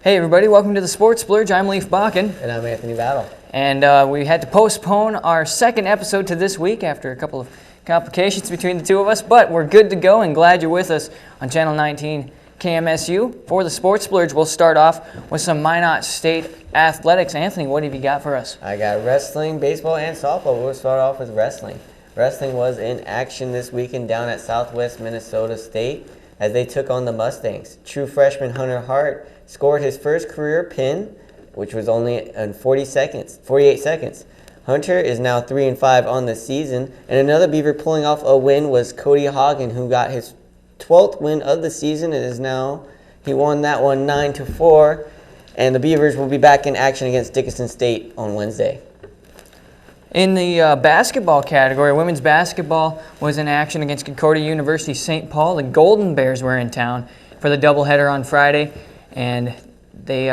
Hey everybody, welcome to the Sports Splurge. I'm Leaf Bakken. And I'm Anthony Battle. And we had to postpone our second episode to this week after a couple of complications between the two of us, but we're good to go and glad you're with us on Channel 19 KMSU. For the Sports Splurge, we'll start off with some Minot State athletics. Anthony, what have you got for us? I got wrestling, baseball, and softball. We'll start off with wrestling. Wrestling was in action this weekend down at Southwest Minnesota State as they took on the Mustangs. True freshman Hunter Hart scored his first career pin, which was only in 48 seconds. Hunter is now 3-5 on the season, and another Beaver pulling off a win was Cody Hagen, who got his 12th win of the season. He won that one 9-4, and the Beavers will be back in action against Dickinson State on Wednesday. In the basketball category, women's basketball was in action against Concordia University St. Paul. The Golden Bears were in town for the doubleheader on Friday, and they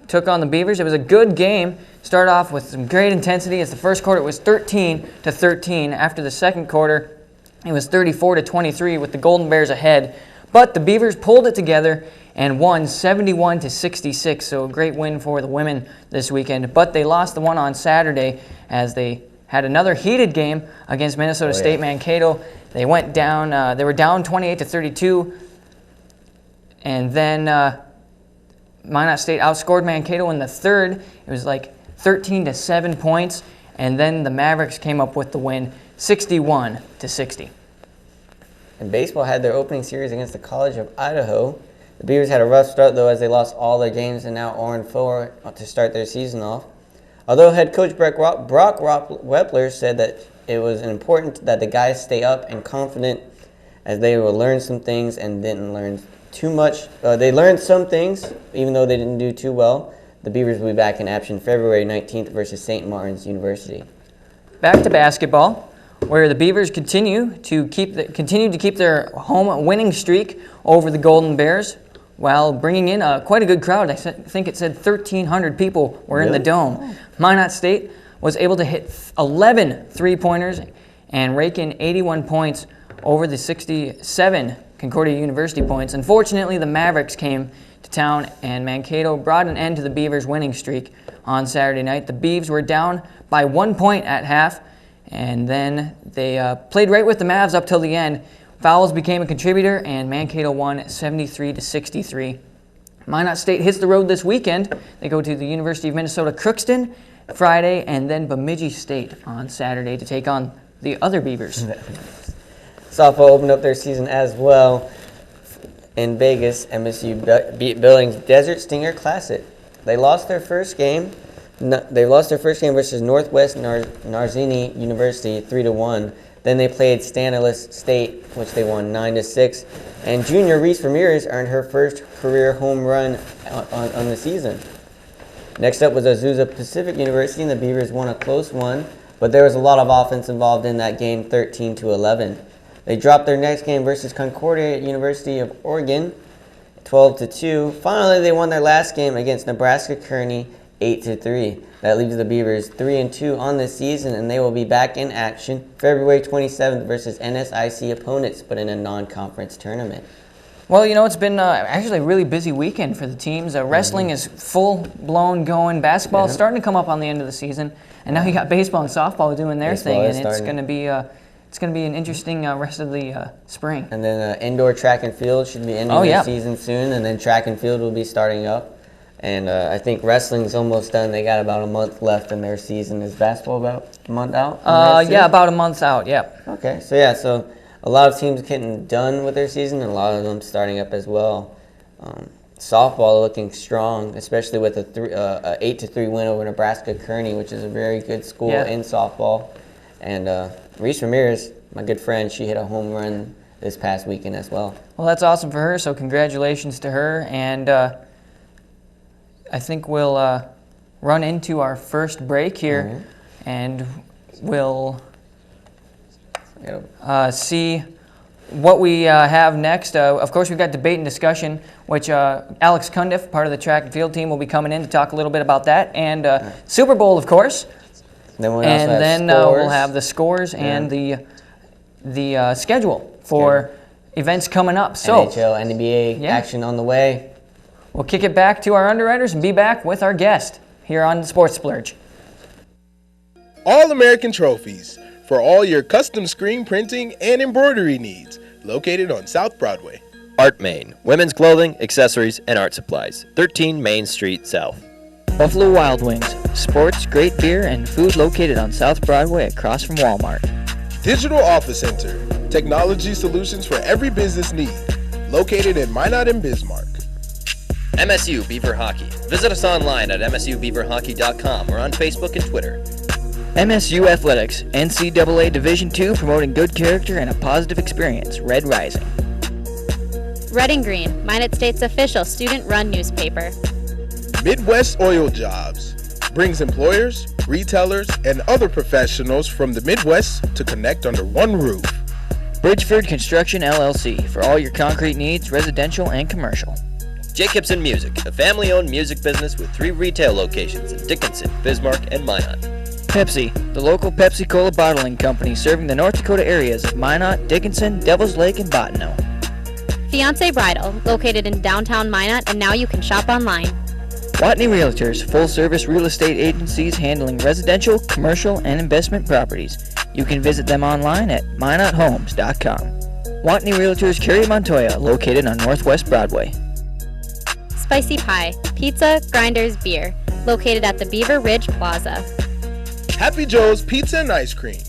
took on the Beavers. It was a good game. Started off with some great intensity as the first quarter was 13-13. After the second quarter, it was 34-23 with the Golden Bears ahead. But the Beavers pulled it together and won 71-66, so a great win for the women this weekend. But they lost the one on Saturday as they had another heated game against Minnesota State Mankato. They went down. They were down 28-32, and then Minot State outscored Mankato in the third. It was like 13-7 points, and then the Mavericks came up with the win, 61-60. And baseball had their opening series against the College of Idaho. The Beavers had a rough start, though, as they lost all their games and now 0-4 to start their season off. Although head coach Brock Wepler said that it was important that the guys stay up and confident as they will learn some things and didn't learn too much. They learned some things, even though they didn't do too well. The Beavers will be back in action February 19th versus St. Martin's University. Back to basketball, where the Beavers continue to keep their home winning streak over the Golden Bears, while bringing in quite a good crowd. I think it said 1,300 people were in the dome. Minot State was able to hit 11 three-pointers and rake in 81 points over the 67 Concordia University points. Unfortunately, the Mavericks came to town, and Mankato brought an end to the Beavers' winning streak on Saturday night. The Beavs were down by 1 point at half, and then they played right with the Mavs up till the end. Fouls became a contributor, and Mankato won 73-63. Minot State hits the road this weekend. They go to the University of Minnesota Crookston Friday, and then Bemidji State on Saturday to take on the other Beavers. Softball opened up their season as well in Vegas. MSU beat Billings Desert Stinger Classic. They lost their first game. Versus Northwest Narzini University 3-1. Then they played Stanislaus State, which they won 9-6. And junior Reese Ramirez earned her first career home run on the season. Next up was Azusa Pacific University, and the Beavers won a close one, but there was a lot of offense involved in that game, 13-11. They dropped their next game versus Concordia University of Oregon, 12-2. Finally, they won their last game against Nebraska Kearney, 8-3. That leaves the Beavers 3-2 on the season, and they will be back in action February 27th versus NSIC opponents, but in a non-conference tournament. Well, it's been actually a really busy weekend for the teams. Wrestling is full-blown going. Basketball is starting to come up on the end of the season, and now you got baseball and softball doing their thing, and it's going to be an interesting rest of the spring. And then indoor track and field should be ending their season soon, and then track and field will be starting up. And I think wrestling's almost done. They got about a month left in their season. Is basketball about a month out? About a month out, yeah. Okay, so a lot of teams getting done with their season, and a lot of them starting up as well. Softball looking strong, especially with a 8-3 win over Nebraska Kearney, which is a very good school in softball. And Reese Ramirez, my good friend, she hit a home run this past weekend as well. Well, that's awesome for her, so congratulations to her. And I think we'll run into our first break here, and we'll see what we have next. Of course, we've got debate and discussion, which Alex Cundiff, part of the track and field team, will be coming in to talk a little bit about that, and Super Bowl, of course. Then we'll have the scores and the schedule for events coming up. So NHL, NBA action on the way. We'll kick it back to our underwriters and be back with our guest here on Sports Splurge. All-American Trophies for all your custom screen printing and embroidery needs, located on South Broadway. Art Main, women's clothing, accessories, and art supplies, 13 Main Street South. Buffalo Wild Wings, sports, great beer, and food located on South Broadway across from Walmart. Digital Office Center, technology solutions for every business need, located in Minot and Bismarck. MSU Beaver Hockey. Visit us online at msubeaverhockey.com or on Facebook and Twitter. MSU Athletics, NCAA Division II, promoting good character and a positive experience. Red Rising. Red and Green, Minot State's official student-run newspaper. Midwest Oil Jobs brings employers, retailers, and other professionals from the Midwest to connect under one roof. Bridgeford Construction LLC, for all your concrete needs, residential and commercial. Jacobson Music, a family-owned music business with 3 retail locations in Dickinson, Bismarck, and Minot. Pepsi, the local Pepsi Cola bottling company serving the North Dakota areas of Minot, Dickinson, Devils Lake, and Bottineau. Fiancé Bridal, located in downtown Minot, and now you can shop online. Watney Realtors, full-service real estate agencies handling residential, commercial, and investment properties. You can visit them online at minothomes.com. Watney Realtors Carrie Montoya, located on Northwest Broadway. Spicy Pie, pizza, grinders, beer, located at the Beaver Ridge Plaza. Happy Joe's Pizza and Ice Cream.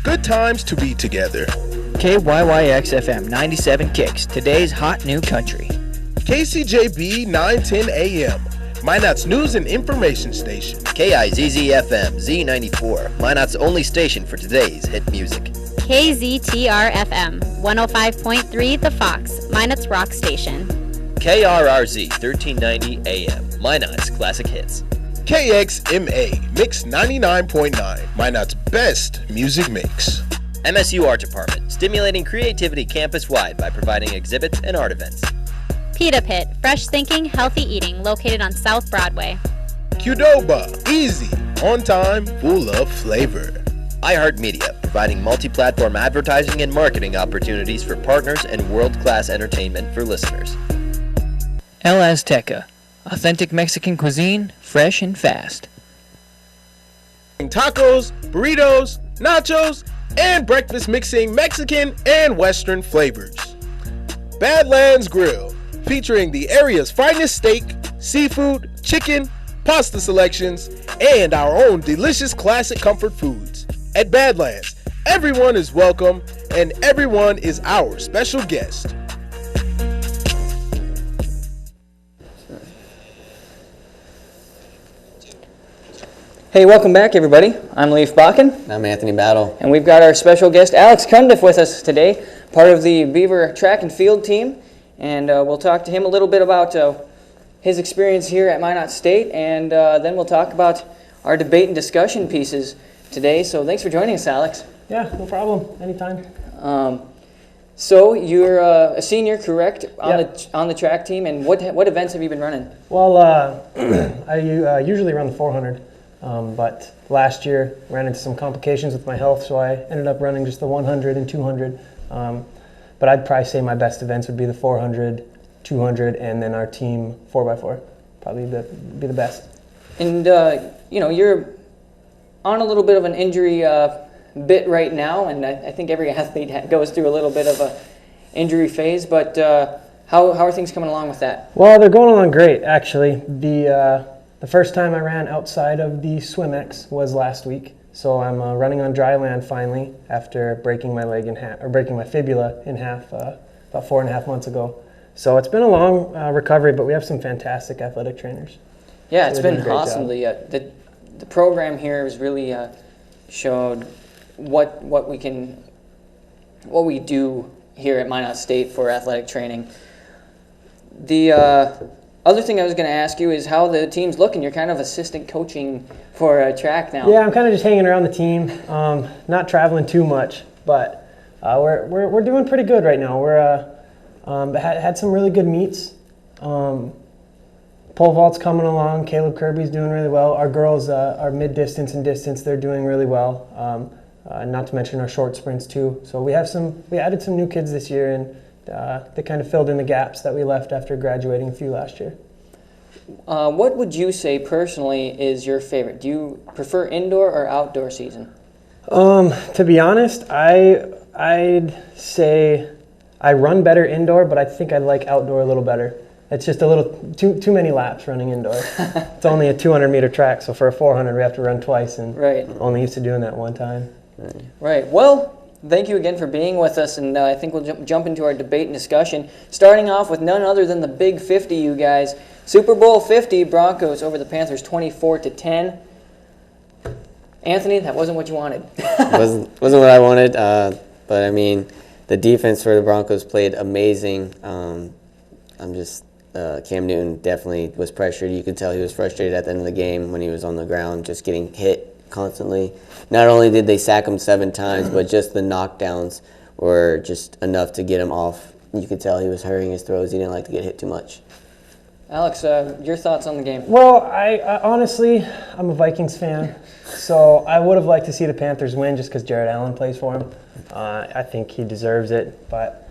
Good times to be together. KYYX FM 97 Kicks, today's hot new country. KCJB 910 AM, Minot's news and information station. KIZZ FM Z94, Minot's only station for today's hit music. KZTR FM, 105.3 The Fox, Minot's rock station. KRRZ 1390 AM, Minot's classic hits. KXMA Mix 99.9, Minot's best music mix. MSU Art Department, stimulating creativity campus-wide by providing exhibits and art events. Pita Pit, fresh thinking, healthy eating, located on South Broadway. Qdoba, easy, on time, full of flavor. iHeartMedia, providing multi-platform advertising and marketing opportunities for partners and world-class entertainment for listeners. El Azteca, authentic Mexican cuisine, fresh and fast. Tacos, burritos, nachos, and breakfast mixing Mexican and Western flavors. Badlands Grill, featuring the area's finest steak, seafood, chicken, pasta selections, and our own delicious classic comfort foods. At Badlands, everyone is welcome and everyone is our special guest. Hey, welcome back, everybody. I'm Leif Bakken, I'm Anthony Battle. and we've got our special guest, Alex Cundiff, with us today, part of the Beaver track and field team, and we'll talk to him a little bit about his experience here at Minot State, and then we'll talk about our debate and discussion pieces today. So thanks for joining us, Alex. Yeah, no problem. Anytime. So you're a senior, correct, on Yep. on the track team, and what events have you been running? Well, I usually run the 400, but last year ran into some complications with my health, so I ended up running just the 100 and 200. But I'd probably say my best events would be the 400, 200, and then our team 4x4. Probably be the best. And you're on a little bit of an injury bit right now, and I think every athlete goes through a little bit of a injury phase. But how are things coming along with that? Well, they're going along great, actually. The first time I ran outside of the Swim-X was last week. So I'm running on dry land finally after breaking my leg in half, or breaking my fibula in half about 4.5 months ago. So it's been a long recovery, but we have some fantastic athletic trainers. Yeah, So it's they're been doing a great awesome. job. The program here has really showed what we do here at Minot State for athletic training. The other thing I was going to ask you is how the team's looking. You're kind of assistant coaching for track now. Yeah, I'm kind of just hanging around the team, not traveling too much, but we're doing pretty good right now. We're had some really good meets. Pole vault's coming along. Caleb Kirby's doing really well. Our girls are mid-distance and distance. They're doing really well. Not to mention our short sprints too. So we added some new kids this year, and they kind of filled in the gaps that we left after graduating a few last year. What would you say personally is your favorite? Do you prefer indoor or outdoor season? To be honest, I'd say I run better indoor, but I think I like outdoor a little better. It's just a little too many laps running indoor. It's only a 200-meter track, so for a 400 we have to run twice, and Right. only used to doing that one time. Right. Well, thank you again for being with us, and I think we'll jump into our debate and discussion, starting off with none other than the Big 50, you guys. Super Bowl 50, Broncos over the Panthers 24-10. Anthony, that wasn't what you wanted. wasn't what I wanted, but I mean, the defense for the Broncos played amazing. Cam Newton definitely was pressured. You could tell he was frustrated at the end of the game when he was on the ground, just getting hit constantly. Not only did they sack him 7 times, but just the knockdowns were just enough to get him off. You could tell he was hurrying his throws. He didn't like to get hit too much. Alex, your thoughts on the game? Well, I honestly, I'm a Vikings fan, so I would have liked to see the Panthers win just because Jared Allen plays for him. I think he deserves it, but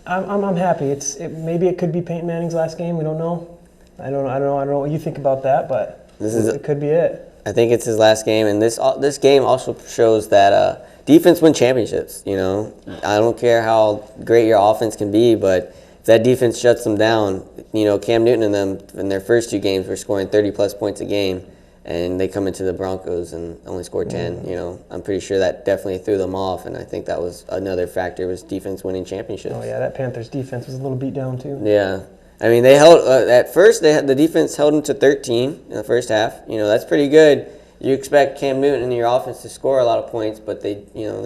I'm happy. Maybe it could be Peyton Manning's last game. We don't know. I don't know what you think about that, but it could be it. I think it's his last game, and this game also shows that defense win championships. You know, I don't care how great your offense can be, but if that defense shuts them down, you know, Cam Newton and them in their first 2 games were scoring 30-plus points a game, and they come into the Broncos and only scored 10. You know, I'm pretty sure that definitely threw them off, and I think that was another factor, was defense winning championships. Oh yeah, that Panthers defense was a little beat down too. Yeah. I mean, they held at first. The defense held them to 13 in the first half. You know, that's pretty good. You expect Cam Newton and your offense to score a lot of points, but they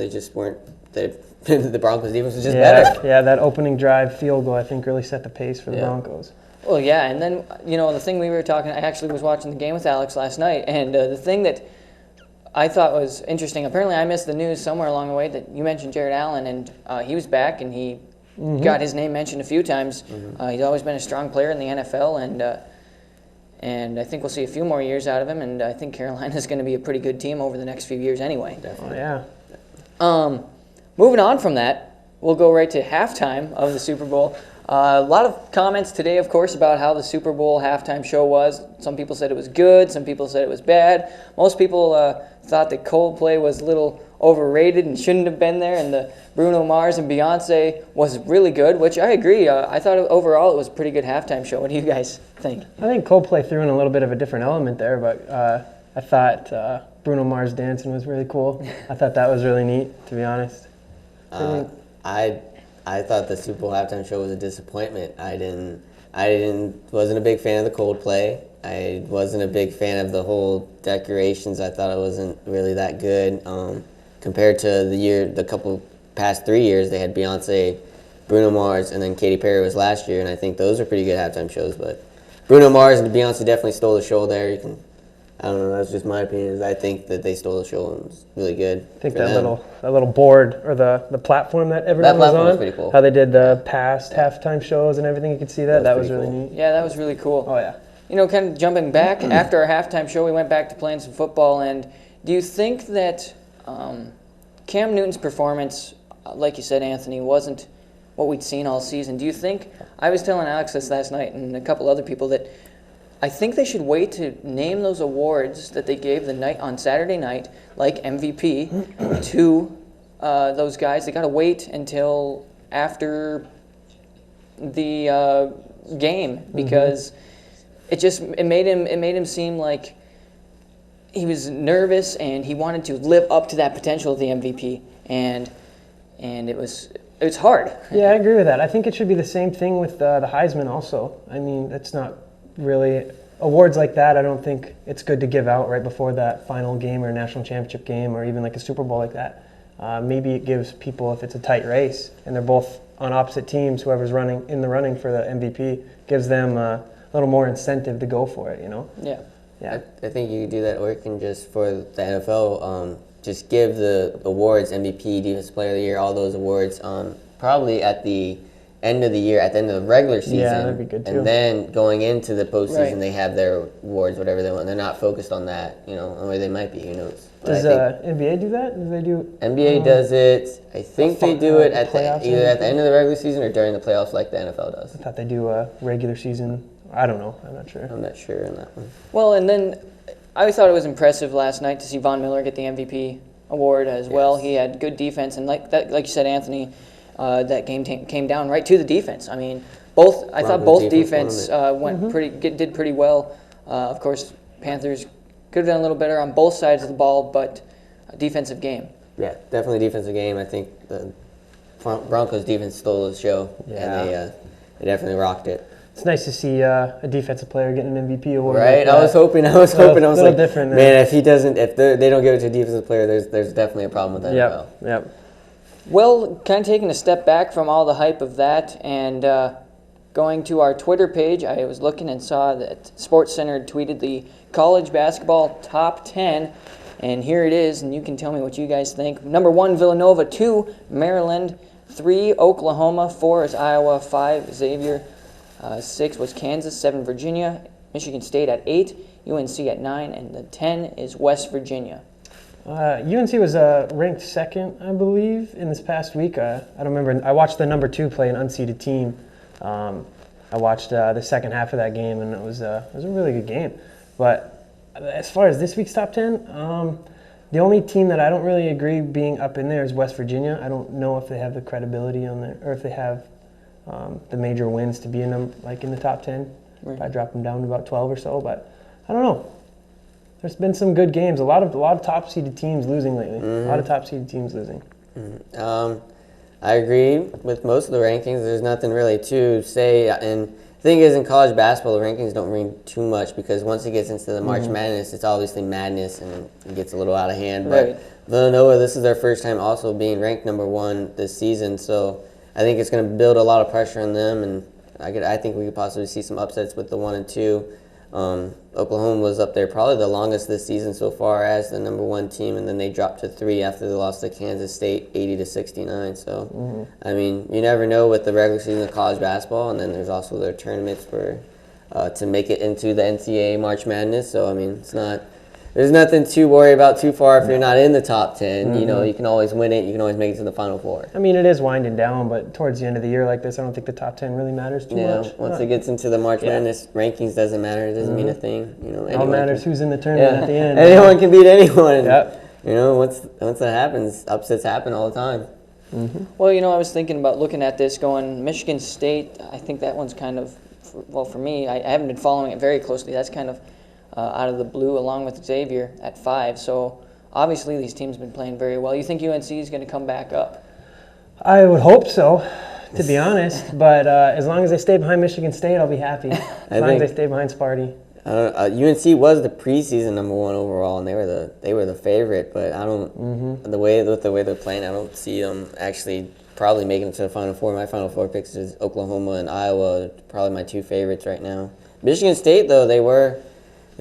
just weren't. The Broncos defense was just better. Yeah, that opening drive field goal I think really set the pace for the Broncos. Well, yeah, and then, you know, the thing we were talking, I actually was watching the game with Alex last night, and the thing that I thought was interesting, apparently I missed the news somewhere along the way that you mentioned Jared Allen, and he was back, and he got his name mentioned a few times. He's always been a strong player in the NFL, and I think we'll see a few more years out of him, and I think Carolina's going to be a pretty good team over the next few years anyway. Definitely. Oh, yeah. Moving on from that, we'll go right to halftime of the Super Bowl. A lot of comments today, of course, about how the Super Bowl halftime show was. Some people said it was good. Some people said it was bad. Most people thought that Coldplay was a little overrated and shouldn't have been there, and the Bruno Mars and Beyonce was really good, which I agree. I thought overall it was a pretty good halftime show. What do you guys think? I think Coldplay threw in a little bit of a different element there, but I thought Bruno Mars dancing was really cool. I thought that was really neat, to be honest. I thought the Super Bowl halftime show was a disappointment. Wasn't a big fan of the Coldplay. I wasn't a big fan of the whole decorations. I thought it wasn't really that good. Compared to the couple past 3 years, they had Beyonce, Bruno Mars, and then Katy Perry was last year, and I think those are pretty good halftime shows. But Bruno Mars and Beyonce definitely stole the show there. I don't know, that's just my opinion. I think that they stole the show and it was really good. I think that little board or the platform that everyone was on, was pretty cool. How they did the past halftime shows and everything, you could see that was really neat. Yeah, that was really cool. Oh yeah. You know, kind of jumping back, after our halftime show, we went back to playing some football, and do you think that Cam Newton's performance, like you said, Anthony, wasn't what we'd seen all season? Do you think, I was telling Alex this last night and a couple other people, that I think they should wait to name those awards that they gave the night on Saturday night, like MVP, to those guys. They got to wait until after the game, because it made him seem like he was nervous and he wanted to live up to that potential of the MVP, and it's hard. Yeah, I agree with that. I think it should be the same thing with the Heisman also. I mean, that's not really awards like that. I don't think it's good to give out right before that final game or national championship game or even like a Super Bowl like that. Maybe it gives people, if it's a tight race and they're both on opposite teams, whoever's in the running for the MVP, gives them a little more incentive to go for it, Yeah. Yeah. I think you could do that, or you can just, for the NFL, just give the awards, MVP, Defensive Player of the Year, all those awards, probably at the end of the year, at the end of the regular season. Yeah, that'd be good too. And then going into the postseason, Right. they have their awards, whatever they want. They're not focused on that, or they might be, who knows. But Does I think NBA do that? Do they do? NBA does it. I think they do it at playoffs either at the and end of the regular season or during the playoffs, like the NFL does. I thought they do a regular season. I don't know. I'm not sure. I'm not sure on that one. Well, and then I thought it was impressive last night to see Von Miller get the MVP award as well. He had good defense, and like you said, Anthony, that game came down right to the defense. I mean, I thought both defense did pretty well. Of course, Panthers could have done a little better on both sides of the ball, but a defensive game. Yeah, definitely defensive game. I think the Broncos defense stole the show, and they definitely rocked it. It's nice to see a defensive player getting an MVP award. Right, like I was hoping. I was like, different man, if they don't give it to a defensive player, there's definitely a problem with that. Yep. Well, kind of taking a step back from all the hype of that and going to our Twitter page, I was looking and saw that SportsCenter tweeted the college basketball top 10, and here it is, and you can tell me what you guys think. Number 1, Villanova. 2, Maryland. 3, Oklahoma. 4 is Iowa. 5, Xavier. 6 was Kansas. 7, Virginia. Michigan State at 8. UNC at 9, and the 10 is West Virginia. UNC was ranked second, I believe, in this past week. I don't remember. I watched the number 2 play an unseeded team. I watched the second half of that game, and it was a really good game. But as far as this week's top 10, the only team that I don't really agree being up in there is West Virginia. I don't know if they have the credibility on there, or if they have the major wins to be in them, like in the top 10. Right. I drop them down to about 12 or so, but I don't know. There's been some good games. A lot of top-seeded teams losing lately. A lot of top-seeded teams losing. I agree with most of the rankings. There's nothing really to say. And the thing is, in college basketball, the rankings don't mean too much because once it gets into the March Madness, it's obviously madness and it gets a little out of hand. Right. But Villanova, this is their first time also being ranked number 1 this season, so I think it's going to build a lot of pressure on them, and I think we could possibly see some upsets with the 1 and 2. Oklahoma was up there probably the longest this season so far as the number 1 team, and then they dropped to 3 after they lost to Kansas State 80-69. So, I mean, you never know with the regular season of college basketball, and then there's also their tournaments for to make it into the NCAA March Madness. So, I mean, there's nothing to worry about too far if you're not in the top 10. You can always win it. You can always make it to the Final Four. I mean, it is winding down, but towards the end of the year like this, I don't think the top 10 really matters too much. Once it gets into the March Madness, rankings doesn't matter. It doesn't mean a thing. It all matters who's in the tournament at the end. Anyone can beat anyone. Yep. Once that happens, upsets happen all the time. Well, I was thinking about looking at this going Michigan State. I think that one's kind of, for me, I haven't been following it very closely. That's kind of out of the blue along with Xavier at 5. So obviously these teams have been playing very well. You think UNC is going to come back up? I would hope so, to be honest. But as long as they stay behind Michigan State, I'll be happy. As long as they stay behind Sparty. UNC was the preseason number 1 overall, and they were the favorite. But I don't the way they're playing, I don't see them actually probably making it to the Final Four. My Final Four picks is Oklahoma and Iowa, probably my 2 favorites right now. Michigan State though, they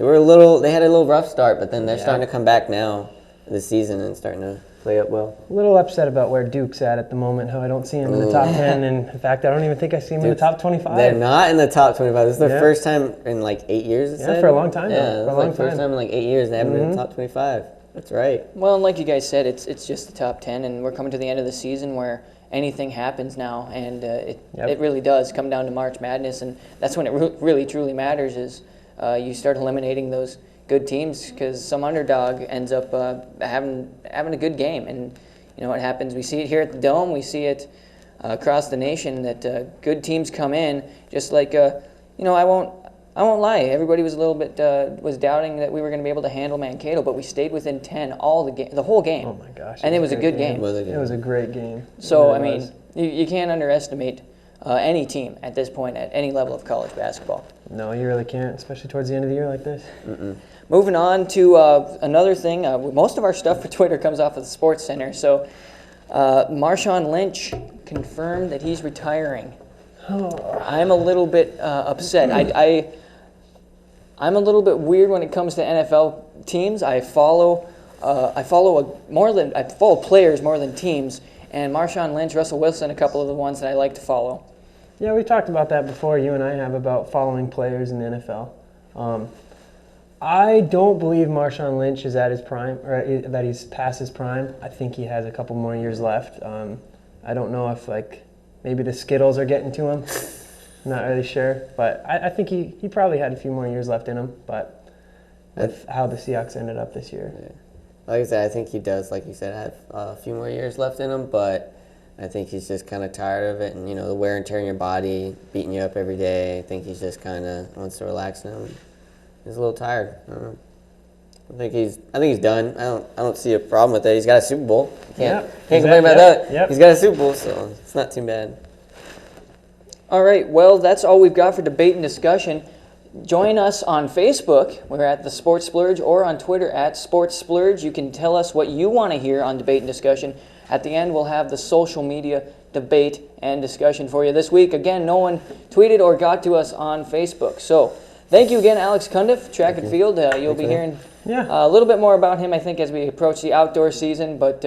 had a little rough start, but then they're starting to come back now this season and starting to play up well. A little upset about where Duke's at the moment, how I don't see him in the top 10, and in fact, I don't even think I see him in the top 25. They're not in the top 25. This is their first time in like 8 years, for a long time. Yeah, for a long first time in like 8 years they haven't been in the top 25. That's right. Well, and like you guys said, it's just the top 10, and we're coming to the end of the season where anything happens now, and it really does come down to March Madness, and that's when it really truly matters is you start eliminating those good teams because some underdog ends up having a good game, and what happens. We see it here at the Dome. We see it across the nation that good teams come in. Just like I won't lie. Everybody was a little bit was doubting that we were going to be able to handle Mankato, but we stayed within 10 the whole game. Oh my gosh! And it was a good game. It was a great game. So I mean, you can't underestimate any team at this point at any level of college basketball. No, you really can't, especially towards the end of the year like this. Moving on to another thing, most of our stuff for Twitter comes off of the Sports Center. So Marshawn Lynch confirmed that he's retiring. I'm a little bit upset. I'm a little bit weird when it comes to NFL teams. I follow players more than teams, and Marshawn Lynch, Russell Wilson, a couple of the ones that I like to follow. Yeah, we talked about that before. You and I have about following players in the NFL. I don't believe Marshawn Lynch is at his prime, or that he's past his prime. I think he has a couple more years left. I don't know if maybe the Skittles are getting to him. I'm not really sure, but I think he probably had a few more years left in him. But with how the Seahawks ended up this year, like I said, I think he does, like you said, have a few more years left in him. But I think he's just kind of tired of it, and the wear and tear in your body, beating you up every day. I think he's just kind of wants to relax now. He's a little tired. I don't know. I think he's done. I don't see a problem with it. He's got a Super Bowl. Can't complain about that. Yep. He's got a Super Bowl, so it's not too bad. All right, well, that's all we've got for debate and discussion. Join us on Facebook. We're at the Sports Splurge, or on Twitter at Sports Splurge. You can tell us what you want to hear on debate and discussion. At the end, we'll have the social media debate and discussion for you this week. Again, no one tweeted or got to us on Facebook. So thank you again, Alex Cundiff, track and field. You'll be hearing a little bit more about him, I think, as we approach the outdoor season. But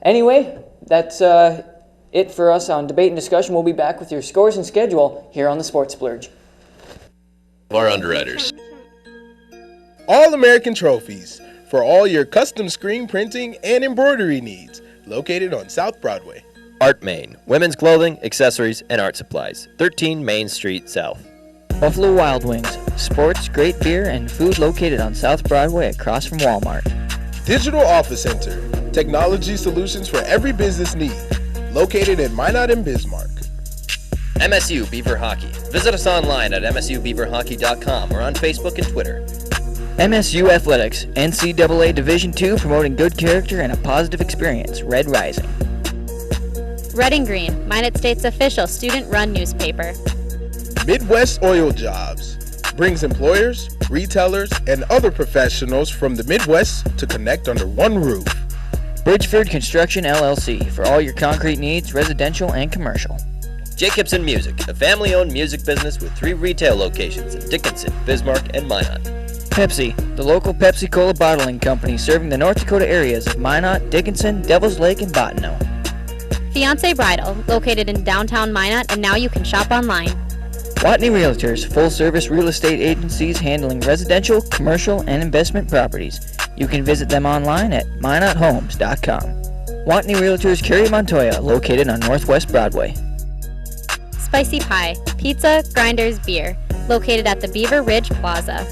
anyway, that's it for us on debate and discussion. We'll be back with your scores and schedule here on the Sports Splurge. Our underwriters. All-American Trophies for all your custom screen printing and embroidery needs. Located on South Broadway. Art Main, women's clothing, accessories, and art supplies. 13 Main Street South. Buffalo Wild Wings, sports, great beer, and food located on South Broadway across from Walmart. Digital Office Center, technology solutions for every business need. Located in Minot and Bismarck. MSU Beaver Hockey. Visit us online at msubeaverhockey.com or on Facebook and Twitter. MSU Athletics, NCAA Division II, promoting good character and a positive experience. Red Rising. Red and Green, Minot State's official student-run newspaper. Midwest Oil Jobs brings employers, retailers, and other professionals from the Midwest to connect under one roof. Bridgeford Construction LLC, for all your concrete needs, residential and commercial. Jacobson Music, a family-owned music business with 3 retail locations in Dickinson, Bismarck, and Minot. Pepsi, the local Pepsi-Cola bottling company serving the North Dakota areas of Minot, Dickinson, Devils Lake, and Bottineau. Fiancé Bridal, located in downtown Minot, and now you can shop online. Watney Realtors, full-service real estate agencies handling residential, commercial, and investment properties. You can visit them online at minothomes.com. Watney Realtors Carrie Montoya, located on Northwest Broadway. Spicy Pie, pizza, grinders, beer, located at the Beaver Ridge Plaza.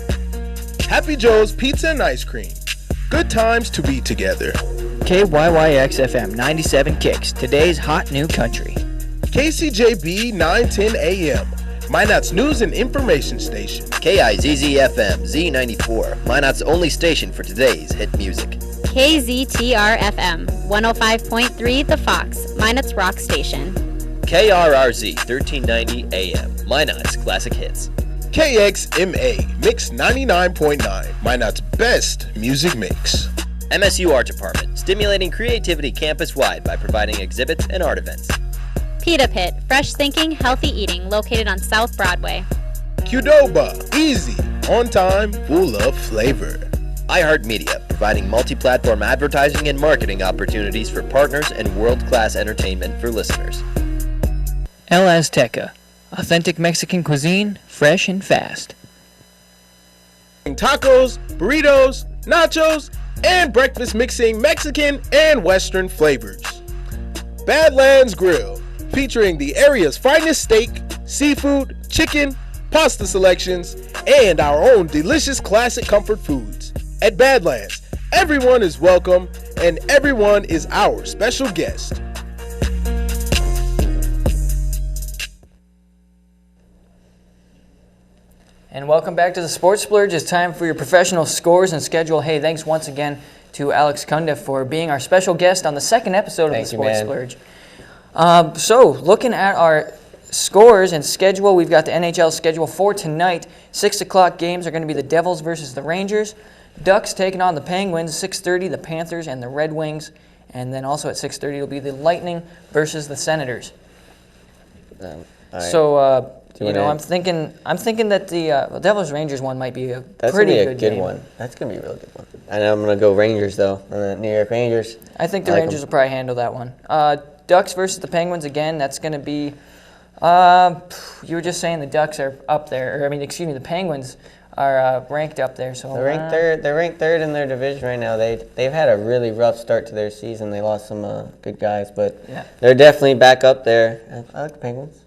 Happy Joe's Pizza and Ice Cream. Good times to be together. KYYX FM 97 Kicks, today's hot new country. KCJB 910 AM, Minot's news and information station. KIZZ FM Z94, Minot's only station for today's hit music. KZTR FM, 105.3 The Fox, Minot's rock station. KRRZ 1390 AM, Minot's classic hits. KXMA Mix 99.9, Minot's best music mix. MSU Art Department, stimulating creativity campus-wide by providing exhibits and art events. Pita Pit, fresh thinking, healthy eating, located on South Broadway. Qdoba, easy, on time, full of flavor. iHeartMedia, providing multi-platform advertising and marketing opportunities for partners and world-class entertainment for listeners. El Azteca, authentic Mexican cuisine, fresh and fast. Tacos, burritos, nachos, and breakfast mixing Mexican and Western flavors. Badlands Grill, featuring the area's finest steak, seafood, chicken, pasta selections, and our own delicious classic comfort foods. At Badlands, everyone is welcome and everyone is our special guest. And welcome back to the Sports Splurge. It's time for your professional scores and schedule. Hey, thanks once again to Alex Cundiff for being our special guest on the second episode of the Sports Splurge. So, looking at our scores and schedule, we've got the NHL schedule for tonight. 6 o'clock games are going to be the Devils versus the Rangers. Ducks taking on the Penguins. 6:30, the Panthers and the Red Wings. And then also at 6:30 will be the Lightning versus the Senators. All right. So, I'm thinking that the Devils Rangers one might be a That's pretty gonna be a good game. one. That's gonna be a real good one. And I'm gonna go Rangers though. New York Rangers. I think the I like Rangers 'em. will probably handle that one. Ducks versus the Penguins again. That's going to be. You were just saying the Ducks are up there, the Penguins are ranked up there. So They're ranked third. They're ranked third in their division right now. They've had a really rough start to their season. They lost some good guys, but they're definitely back up there. I like the Penguins.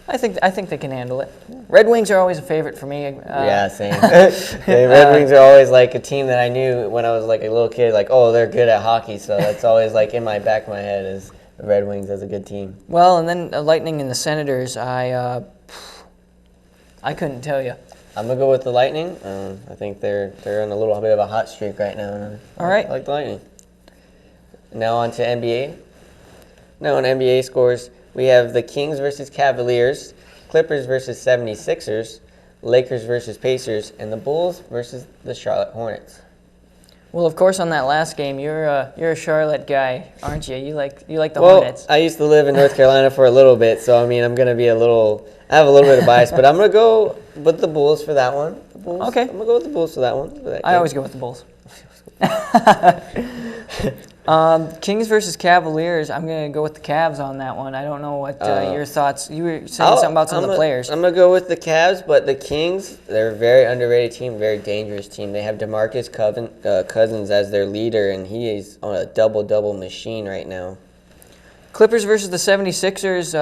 I think they can handle it. Red Wings are always a favorite for me. Yeah, same. The Red Wings are always like a team that I knew when I was like a little kid. Like, oh, they're good at hockey, so that's always like in my back of my head is the Red Wings as a good team. Well, and then the Lightning and the Senators. I couldn't tell you. I'm gonna go with the Lightning. I think they're on a little bit of a hot streak right now. And All right. I like the Lightning. Now on to NBA. Now on NBA scores, we have the Kings versus Cavaliers, Clippers versus 76ers, Lakers versus Pacers, and the Bulls versus the Charlotte Hornets. Well, of course, on that last game, you're a Charlotte guy, aren't you? You like the Hornets. I used to live in North Carolina for a little bit, so I mean, I have a little bit of bias, but I'm gonna go with the Bulls for that one. The Bulls. Okay. I'm gonna go with the Bulls for that one. I always go with the Bulls. Kings versus Cavaliers. I'm gonna go with the Cavs on that one. I don't know what your thoughts. You were saying something about some of the players. I'm gonna go with the Cavs, but the Kings, they're a very underrated team, very dangerous team. They have DeMarcus Cousins as their leader, and he is on a double-double machine right now. Clippers versus the 76ers.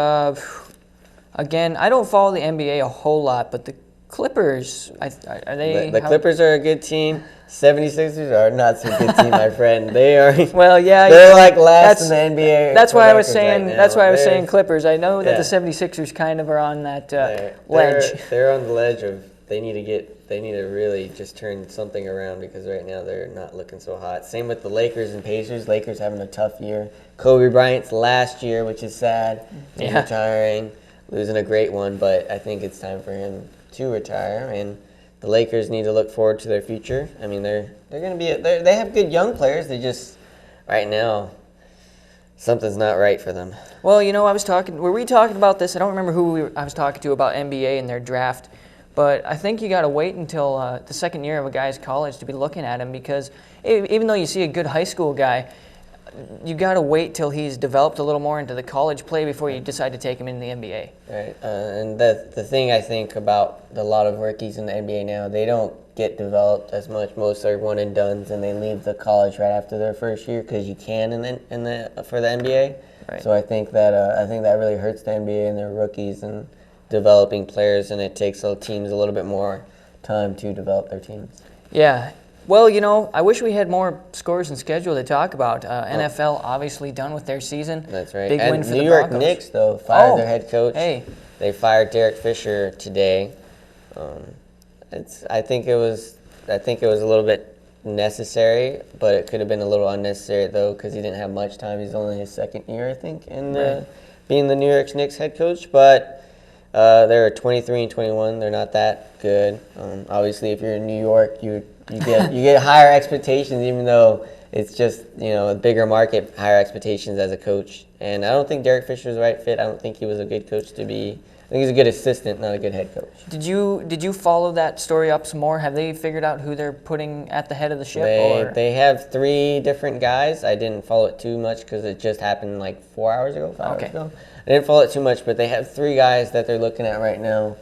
Again, I don't follow the NBA a whole lot, but the Clippers, are they? The Clippers are a good team. 76ers are not so good team, my friend. They are. Well, yeah. They're like last in the NBA. That's why I was saying. Right now. That's why I was saying Clippers. I know that Yeah. the 76ers kind of are on that ledge. They're on the ledge of they need to really just turn something around because right now they're not looking so hot. Same with the Lakers and Pacers. Lakers having a tough year. Kobe Bryant's last year, which is sad. He's retiring, losing a great one, but I think it's time for him to retire, and the Lakers need to look forward to their future. I mean, they're going to be they have good young players. They just right now something's not right for them. Well, were we talking about this? I don't remember who I was talking to about NBA and their draft, but I think you got to wait until the second year of a guy's college to be looking at him, because even though you see a good high school guy, you got to wait till he's developed a little more into the college play before you decide to take him into the NBA. Right, and the thing I think about a lot of rookies in the NBA now, they don't get developed as much. Most are one and dones, and they leave the college right after their first year because you can for the NBA. Right. So I think that really hurts the NBA and their rookies and developing players, and it takes teams a little bit more time to develop their teams. Yeah. Well, I wish we had more scores and schedule to talk about. NFL obviously done with their season. That's right. Big and win for New the York Broncos. Knicks, though, fired their head coach. Hey. They fired Derek Fisher today. I think it was a little bit necessary, but it could have been a little unnecessary though, because he didn't have much time. He's only his second year, I think, in being the New York Knicks head coach. But they're 23-21. They're not that good. Obviously, if you're in New York, you get higher expectations, even though it's just a bigger market, higher expectations as a coach. And I don't think Derek Fisher is the right fit. I don't think he was a good coach to be. I think he's a good assistant, not a good head coach. Did you follow that story up some more? Have they figured out who they're putting at the head of the ship? They have 3 different guys. I didn't follow it too much because it just happened like 4 hours ago, 5 hours ago. I didn't follow it too much, but they have 3 guys that they're looking at right now.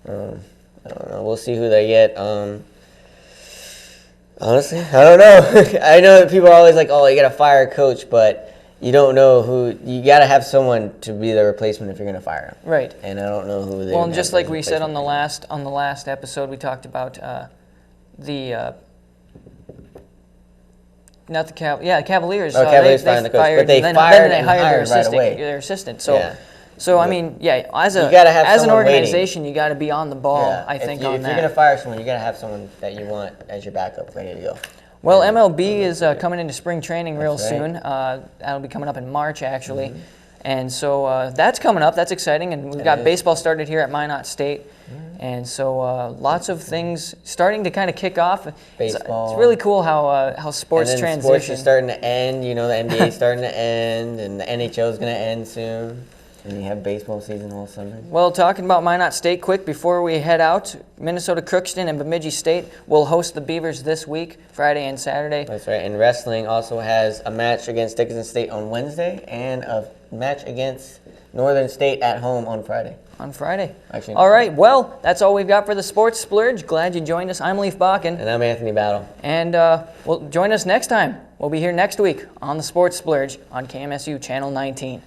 I don't know. We'll see who they get. Honestly, I don't know. I know that people are always like, oh, you got to fire a coach, but you don't know who. You got to have someone to be the replacement if you're going to fire him. Right. And I don't know who they. Well, and just like we said on the last episode, we talked about not the Cavaliers. Oh, Cavaliers fired the coach, but they then fired they and hired right away. their assistant. So. Yeah. So I mean, as you gotta have an someone organization, you got to be on the ball. Yeah. I think if on you're that. going to fire someone, you got to have someone that you want as your backup, ready to go. Well, MLB is coming into spring training real That's right. soon. That'll be coming up in March, actually. Mm-hmm. And so that's coming up. That's exciting. And we've got baseball started here at Minot State. Mm-hmm. And so lots of things starting to kind of kick off. Baseball. It's really cool how sports and then transition. Sports are starting to end. The NBA is starting to end, and the NHL is going to end soon. And you have baseball season all summer. Well, talking about Minot State quick before we head out, Minnesota Crookston and Bemidji State will host the Beavers this week, Friday and Saturday. That's right. And wrestling also has a match against Dickinson State on Wednesday and a match against Northern State at home on Friday. On Friday. Actually, all right, well, that's all we've got for the Sports Splurge. Glad you joined us. I'm Leif Bakken. And I'm Anthony Battle. And well, join us next time. We'll be here next week on the Sports Splurge on KMSU Channel 19.